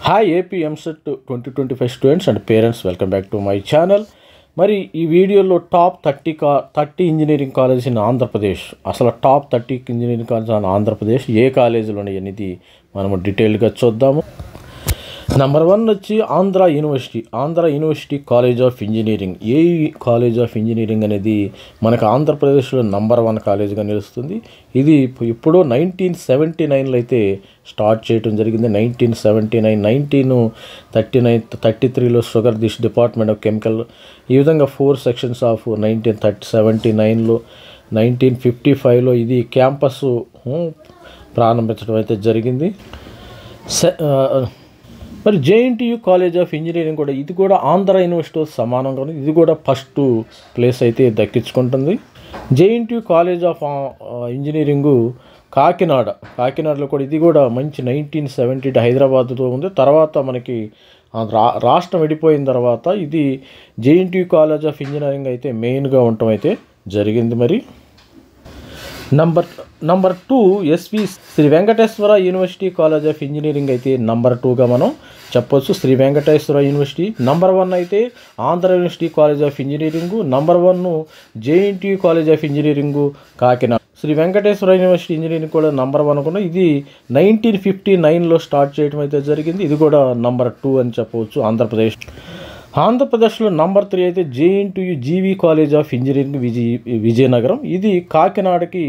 Hi AP EAMCET 2025 students and parents, welcome back to my channel. మరి ఈ వీడియోలో top 30 engineering colleges in Andhra Pradesh, అసలు top 30 engineering colleges in Andhra Pradesh ఏ కాలేజీలు ఉన్నాయి అనేది మనము డీటెయిల్గా చూద్దాము. నెంబర్ 1 వచ్చి Andhra university college of engineering. ఏ కాలేజ్ ఆఫ్ ఇంజనీరింగ్ అనేది మనకు ఆంధ్రప్రదేశ్లో నెంబర్ 1 కాలేజ్గా నిలుస్తుంది. ఇది ఇప్పుడు 1979లో అయితే స్టార్ట్ చేయడం జరిగింది. 1933లో sugar this department of chemical, ఈ విధంగా 4 సెక్షన్స్ ఆఫ్ 1979లో 1955లో ఇది క్యాంపస్ ప్రారంభించడం అయితే జరిగింది. మరి జేఎన్టీయూ కాలేజ్ ఆఫ్ ఇంజనీరింగ్ కూడా, ఇది కూడా ఆంధ్ర యూనివర్సిటీతో సమానంగా ఉంది. ఇది కూడా ఫస్ట్ ప్లేస్ అయితే దక్కించుకుంటుంది. జేఎన్టీయూ కాలేజ్ ఆఫ్ ఇంజనీరింగు కాకినాడలో కూడా, ఇది కూడా మంచి 1970 హైదరాబాద్తో ఉంది. తర్వాత మనకి రాష్ట్రం విడిపోయిన తర్వాత ఇది జేఎన్టీయూ కాలేజ్ ఆఫ్ ఇంజనీరింగ్ అయితే మెయిన్గా ఉండటం అయితే జరిగింది. మరి number 2 SV Sri Venkateswara university college of engineering అయితే నంబర్ 2గా మనం చెప్పొచ్చు. శ్రీ వెంకటేశ్వర యూనివర్సిటీ. నంబర్ 1 అయితే Andhra university college of engineering. Number 1 JNTU college of engineering Kakinada. Sri Venkateswara university engineering కూడా నంబర్ 1 కూడా, ఇది 1959లో స్టార్ట్ చేయడం అయితే జరిగింది. ఇది కూడా నంబర్ 2 అని చెప్పవచ్చు ఆంధ్రప్రదేశ్లో. నంబర్ 3 అయితే JNTU GV college of engineering Vizianagaram. ఇది కాకినాడకి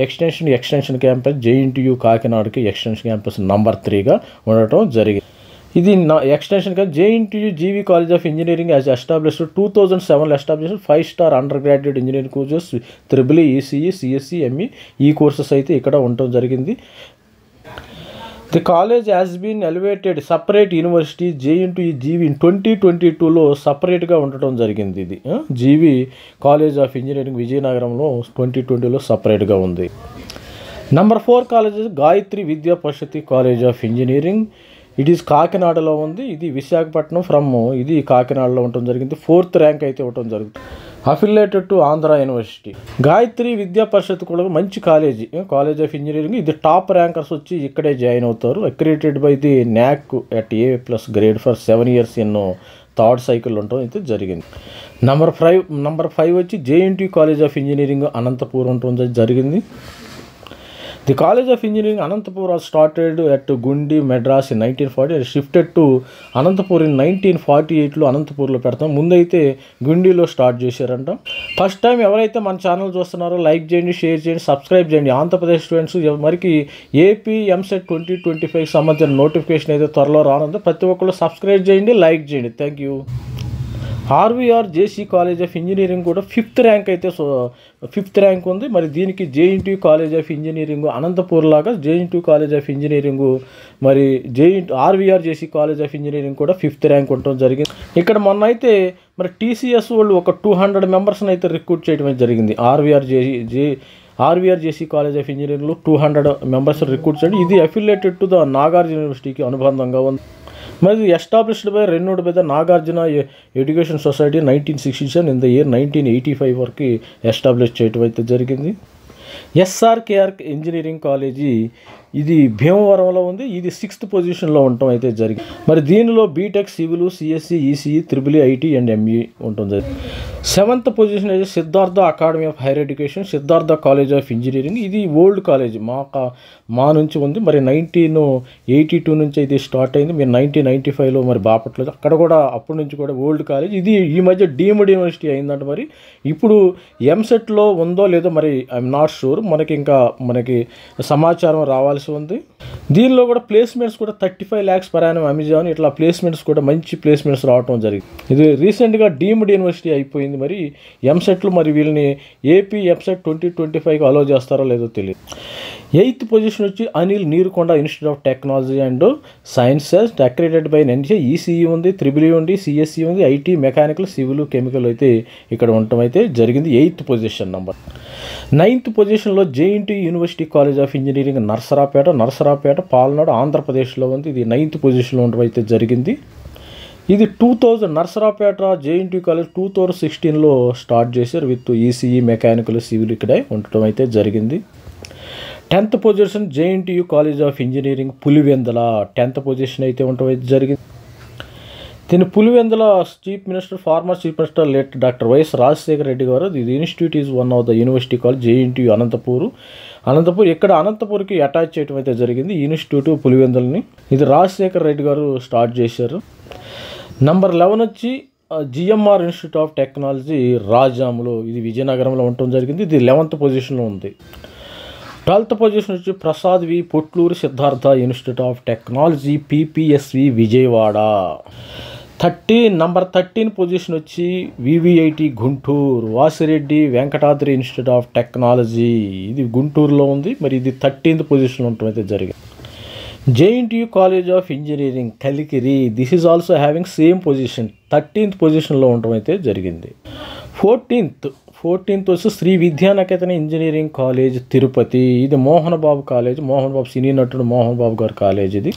ఎక్స్టెన్షన్ క్యాంపస్. జేఎన్టీయూ కాకినాడకి ఎక్స్టెన్షన్ క్యాంపస్ నంబర్ 3గా ఉండటం జరిగింది. ఇది extension JNTU GV college of engineering as established 2007లో established 5-star under graduate engineering courses EEE, ECE, CSE, ME ఈ కోర్సెస్ అయితే ఇక్కడ ఉండటం జరిగింది. The college has been elevated separate university JNTU GV in 2022లో సపరేట్గా ఉండటం జరిగింది. ఇది జీవీ కాలేజ్ ఆఫ్ ఇంజనీరింగ్ విజయనగరంలో 2020లో సపరేట్గా ఉంది. Number 4 colleges Gayatri Vidya Parishad college of engineering. It is కాకినాడలో ఉంది. ఇది విశాఖపట్నం ఇది కాకినాడలో ఉండటం జరిగింది. 4th ర్యాంక్ అయితే ఇవ్వటం జరుగుతుంది. Affiliated to Andhra university. Gayatri Vidya Parishad కూడా మంచి కాలేజ్ ఆఫ్ ఇంజనీరింగ్. ఇది టాప్ ర్యాంకర్స్ వచ్చి ఇక్కడే జాయిన్ అవుతారు. Accredited by the NAAC at A+ grade for 7 years in third cycle ఉండటం అయితే జరిగింది. నంబర్ 5 వచ్చి JNTU college of engineering Anantapur ఉండటం జరిగింది. The college of engineering Anantapur started at Guindy Madras in 1940 shifted to Anantapur in 1948లో అనంతపూర్లో పెడతాం. ముందైతే గుండిలో స్టార్ట్ చేశారంట. ఫస్ట్ టైం ఎవరైతే మన ఛానల్ చూస్తున్నారో లైక్ చేయండి, షేర్ చేయండి, సబ్స్క్రైబ్ చేయండి. ఆంధ్రప్రదేశ్ స్టూడెంట్స్ మరికి ఏపీ ఎంసెట్ 2025 సంబంధించిన నోటిఫికేషన్ అయితే త్వరలో రానుంది. ప్రతి ఒక్కరు సబ్స్క్రైబ్ చేయండి, లైక్ చేయండి. Thank you. RVR-JC college of engineering కూడా 5th ర్యాంక్ అయితే 5th ర్యాంక్ ఉంది. మరి దీనికి JNTU college of engineering Anantapur లాగా జేఎన్టీయూ కాలేజ్ ఆఫ్ ఇంజనీరింగ్ మరి RVR-JC కాలేజ్ ఆఫ్ ఇంజనీరింగ్ కూడా 5th ర్యాంక్ ఉండటం జరిగింది. ఇక్కడ మొన్న అయితే మరి TCS వాళ్ళు ఒక 200 మెంబర్స్ని అయితే రిక్రూట్ చేయడం జరిగింది. RVR-JC కాలేజ్ ఆఫ్ ఇంజనీరింగ్లో 200 మెంబర్స్ రిక్రూట్ చేయడం. ఇది అఫిలియేటెడ్ టు ద నాగార్జున యూనివర్సిటీకి అనుబంధంగా ఉంది. మరి established by renewed by the Nagarjuna education society 1967 in the year 1985 వరకు ఎస్టాబ్లిష్ చేయడం అయితే జరిగింది. SRKR ఇంజనీరింగ్ కాలేజీ ఇది భీమవరంలో ఉంది. ఇది 6th పొజిషన్లో ఉండటం అయితే జరిగింది. మరి దీనిలో BTech, civil, CSE, ECE, EEE, IT and ME ఉండటం జరిగింది. 7th పొజిషన్ అయితే Siddhartha academy of higher education, Siddhartha college of engineering. ఇది ఓల్డ్ కాలేజ్ మా నుంచి ఉంది. మరి 1982 నుంచి అయితే స్టార్ట్ అయింది. మీరు 1995లో మరి బాపట్ల అక్కడ కూడా అప్పటి నుంచి కూడా ఓల్డ్ కాలేజ్. ఇది ఈ మధ్య డీమ్డ్ యూనివర్సిటీ అయిందంట. మరి ఇప్పుడు ఎంసెట్లో ఉందో లేదో మరి ఐఎమ్ నాట్ షూర్. మనకి సమాచారం రావాల్సి ఉంది. దీనిలో కూడా ప్లేస్మెంట్స్ కూడా 35 lakhs per annum అమెజాన్ ఇట్లా ప్లేస్మెంట్స్ కూడా మంచి ప్లేస్మెంట్స్ రావడం జరిగింది. ఇది రీసెంట్గా డీమ్డ్ యూనివర్సిటీ అయిపోయింది. మరి ఎంసెట్లు మరి వీళ్ళని ఏపీ ఎంసెట్ 2025కి అలో చేస్తారో లేదో తెలియదు. 8th పొజిషన్ వచ్చి Anil Neerukonda institute of technology and sciences accredited by NCA. ECE ఉంది, EEE ఉంది, CSE ఉంది, IT, మెకానికల్, సివిల్, కెమికల్ అయితే ఇక్కడ ఉండటం అయితే జరిగింది. 8th position. 9th పొజిషన్లో JNTU university college of engineering Narasaraopet Palnadu ఆంధ్రప్రదేశ్లో ఉంది. ఇది 9th పొజిషన్లో ఉండటం అయితే జరిగింది. ఇది 2000 నర్సరాపేట జేఎన్టీయూ కాలేజ్ 2016లో స్టార్ట్ చేశారు విత్ ECE, మెకానికల్, సివిల్ ఇక్కడే ఉండటం అయితే జరిగింది. 10th position JNTU college of engineering Pulivendula 10th position అయితే ఉండటం జరిగింది. దీని Pulivendula former chief minister late doctor YS Rajasekhara Reddy గారు. The institute is one of the university college JNTU Anantapur. ఇక్కడ అనంతపూర్కి అటాచ్ చేయడం అయితే జరిగింది ఈ ఇన్స్టిట్యూట్ పులివెందులని. ఇది రాజశేఖర రెడ్డి గారు స్టార్ట్ చేశారు. నంబర్ 11 వచ్చి జిఎంఆర్ ఇన్స్టిట్యూట్ ఆఫ్ టెక్నాలజీ రాజాములో, ఇది విజయనగరంలో ఉండటం జరిగింది. ఇది 11th పొజిషన్లో ఉంది. 12th పొజిషన్ వచ్చి Prasad V Potluri Siddhartha institute of technology PPSV Vijayawada. Number 13 position వచ్చి VVIT Guntur Vasireddy Venkatadri institute of technology, ఇది గుంటూరులో ఉంది. మరి ఇది 13th పొజిషన్లో ఉండటం అయితే జరిగింది. JNTU college of engineering Kalikiri, this is also having same position, 13th పొజిషన్లో ఉండటం అయితే జరిగింది. 14th వచ్చి శ్రీ విద్యానికేతన్ ఇంజనీరింగ్ కాలేజ్ తిరుపతి, ఇది మోహన్ బాబు కాలేజ్, మోహన్ బాబు సినీ నటుడు మోహన్ బాబు గారి కాలేజ్, ఇది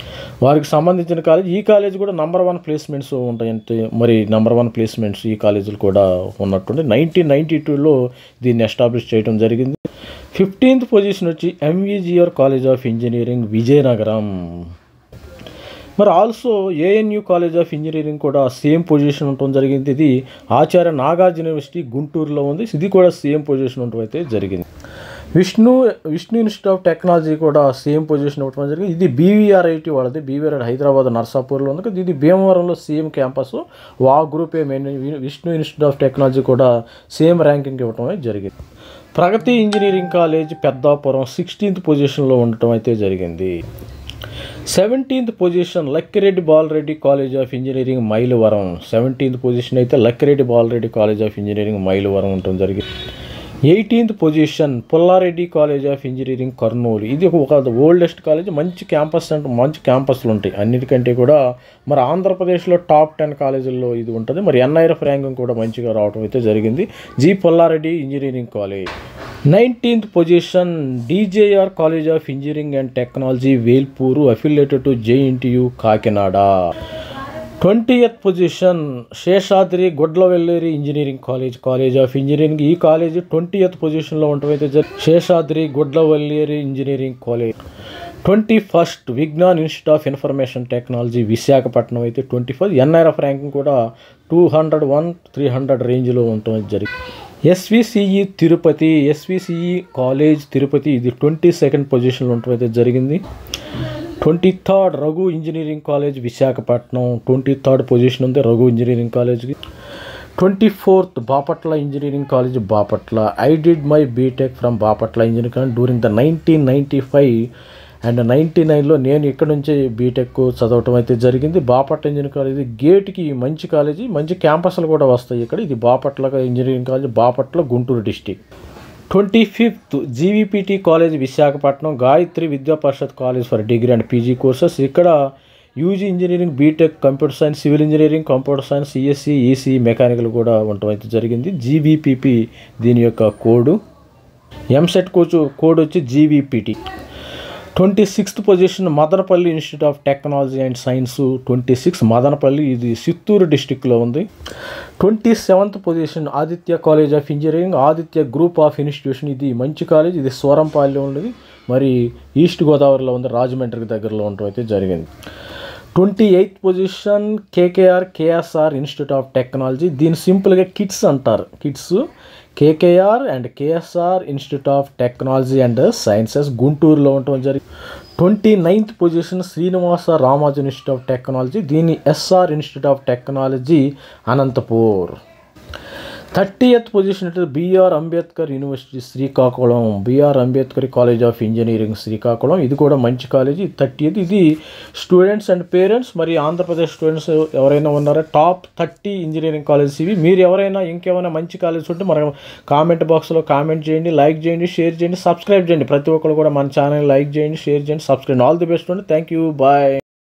వారికి సంబంధించిన కాలేజ్. ఈ కాలేజ్ కూడా నంబర్ 1 ప్లేస్మెంట్స్ ఉంటాయంటే, మరి నంబర్ 1 ప్లేస్మెంట్స్ ఈ కాలేజీలు కూడా ఉన్నట్టుండి 1992లో దీన్ని ఎస్టాబ్లిష్ చేయడం జరిగింది. 15th పొజిషన్ వచ్చి MVGR college of engineering Vizianagaram. మరి also ANU college of engineering కూడా సేమ్ పొజిషన్ ఉండటం జరిగింది. ఇది ఆచార్య నాగార్జున యూనివర్సిటీ గుంటూరులో ఉంది. ఇది కూడా సేమ్ పొజిషన్ ఉండటం అయితే జరిగింది. విష్ణు ఇన్స్టిట్యూట్ ఆఫ్ టెక్నాలజీ కూడా సేమ్ పొజిషన్ ఉండటం జరిగింది. ఇది బీవీఆర్ఐటీ వాళ్ళది, బీవీఆర్ హైదరాబాద్ నర్సాపూర్లో ఉంది. ఇది భీమవరంలో సేమ్ క్యాంపస్, వా గ్రూపే main. Vishnu institute of technology కూడా సేమ్ ర్యాంకింగ్ ఇవ్వటం జరిగింది. ప్రగతి ఇంజనీరింగ్ కాలేజ్ పెద్దాపురం 16th పొజిషన్లో ఉండటం అయితే జరిగింది. 17th position Lakireddy Balireddy college of engineering Mylavaram. 17th position అయితే Lakireddy Balireddy college of engineering Mylavaram ఉండటం జరిగింది. 18th position Pullareddy college of engineering Kurnool, ఇది ఒక ఓల్డెస్ట్ కాలేజ్, మంచి క్యాంపస్ అంటే మంచి క్యాంపస్లు ఉంటాయి అన్నిటికంటే కూడా. మరి ఆంధ్రప్రదేశ్లో టాప్ 10 కాలేజీల్లో ఇది ఉంటుంది. మరి ఎన్ఐఆర్ఎఫ్ ర్యాంకింగ్ కూడా మంచిగా రావడం అయితే జరిగింది. G Pullareddy engineering college. 19th position DJR college of engineering and technology Velpuru, affiliated to JNTU Kakinada. 20th position Seshadri Gudlavalleru engineering college of engineering, ఈ కాలేజ్ 20th పొజిషన్లో ఉండటం అయితే Seshadri Gudlavalleru engineering college. 21st Vignan institute of information technology Visakhapatnam అయితే 21st. ఎన్ఐఆర్ఎఫ్ ర్యాంకింగ్ కూడా 201-300 రేంజ్లో ఉండటం జరిగింది. SVCE Tirupati, SVCE college Tirupati, ఇది 22nd పొజిషన్లో ఉండటం అయితే జరిగింది. 23rd Raghu engineering college Visakhapatnam, 23rd position ఉంది రఘు ఇంజనీరింగ్ కాలేజ్కి. 24th Bapatla engineering college Bapatla. I did my BTech from Bapatla engineering college during the 1995 and 99లో నేను ఇక్కడ నుంచి బీటెక్ చదవటం అయితే జరిగింది. బాపట్ల ఇంజనీరింగ్ కాలేజ్ గేట్కి మంచి కాలేజీ, మంచి క్యాంపస్లు కూడా వస్తాయి ఇక్కడ. ఇది Bapatla engineering college, Bapatla Guntur district. 25th GVPT college Visakhapatnam, Gayatri Vidya Parishad college for degree and PG courses. ఇక్కడ UG engineering, BTech, computer science, civil engineering, computer science, CSC, EC, mechanical కూడా ఉండటం అయితే జరిగింది. జీవీపీపీ దీని యొక్క కోడ్. ఎంసెట్ కోడ్ వచ్చి జీవీపీటీ. 26th position Madanapalle institute of technology and science, 26 Madanapalle, ఇది చిత్తూరు డిస్టిక్లో ఉంది. 27th position Aditya college of engineering, Aditya group of institution, ఇది మంచి కాలేజ్, ఇది సూరంపాలిలో ఉండేది. మరి ఈస్ట్ గోదావరిలో ఉంది, రాజమండ్రికి దగ్గరలో ఉండటం అయితే జరిగింది. 28th position KSR institute of technology, దీన్ని సింపుల్గా కిట్స్ అంటారు. KITS KKR and KSR institute of technology and sciences గుంటూరులో ఉండటం జరిగింది. 29th position Srinivasa Ramanujan institute of technology, దీన్ని SR institute of technology Anantapur. 30th position BR Ambedkar university Srikakulam, BR Ambedkar college of engineering Srikakulam, ఇది కూడా మంచి కాలేజీ. 30th ఇది స్టూడెంట్స్ అండ్ పేరెంట్స్, మరి Andhra Pradesh students ఎవరైనా ఉన్నారో టాప్ 30 ఇంజనీరింగ్ కాలేజెస్ ఇవి. మీరు ఎవరైనా ఇంకేమైనా మంచి కాలేజెస్ ఉంటే మన కామెంట్ బాక్స్లో కామెంట్ చేయండి, లైక్ చేయండి, షేర్ చేయండి, సబ్స్క్రైబ్ చేయండి. ప్రతి ఒక్కరు కూడా మన ఛానల్ లైక్ చేయండి, షేర్ చేయండి, సబ్స్క్రైబ్. ఆల్ ది బెస్ట్ అండి. Thank you, bye.